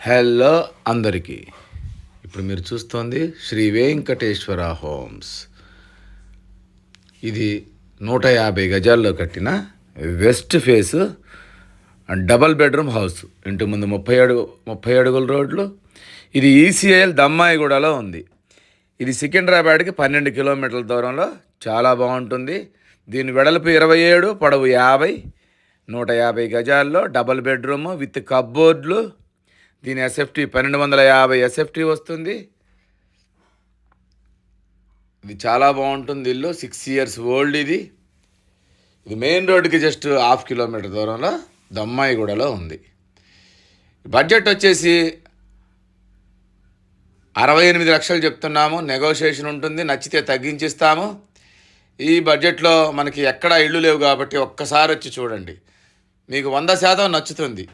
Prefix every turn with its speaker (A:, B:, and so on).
A: Hello అందరికీ. ఇప్పుడు మీరు చూస్తోంది శ్రీ వెంకటేశ్వర హోమ్స్. ఇది 150 గజాల్లో కట్టిన west face double bedroom house. ఇంటి ముందు 30 అడుగుల రోడ్లు. ఇది ఈసీఐఎల్ దమ్మాయిగూడలో ఉంది. ఇది సికింద్రాబాద్కి 12 కిలోమీటర్ల దూరంలో. చాలా బాగుంటుంది. దీని వెడల్పు 27, పొడవు 50, 150 గజాల్లో డబల్ బెడ్రూమ్ విత్ కబ్బోర్డ్లు. దీని ఎస్ఎఫ్టీ 1250 ఎస్ఎఫ్టీ వస్తుంది. ఇది చాలా బాగుంటుంది ఇల్లు. 6 years ఓల్డ్. ఇది మెయిన్ రోడ్డుకి జస్ట్ 1/2 కిలోమీటర్ దూరంలో దమ్మాయిగూడలో ఉంది. బడ్జెట్ వచ్చేసి 68 లక్షలు చెప్తున్నాము. నెగోషియేషన్ ఉంటుంది, నచ్చితే తగ్గించిస్తాము. ఈ బడ్జెట్లో మనకి ఎక్కడా ఇళ్ళు లేవు కాబట్టి ఒక్కసారి వచ్చి చూడండి, మీకు 100% నచ్చుతుంది.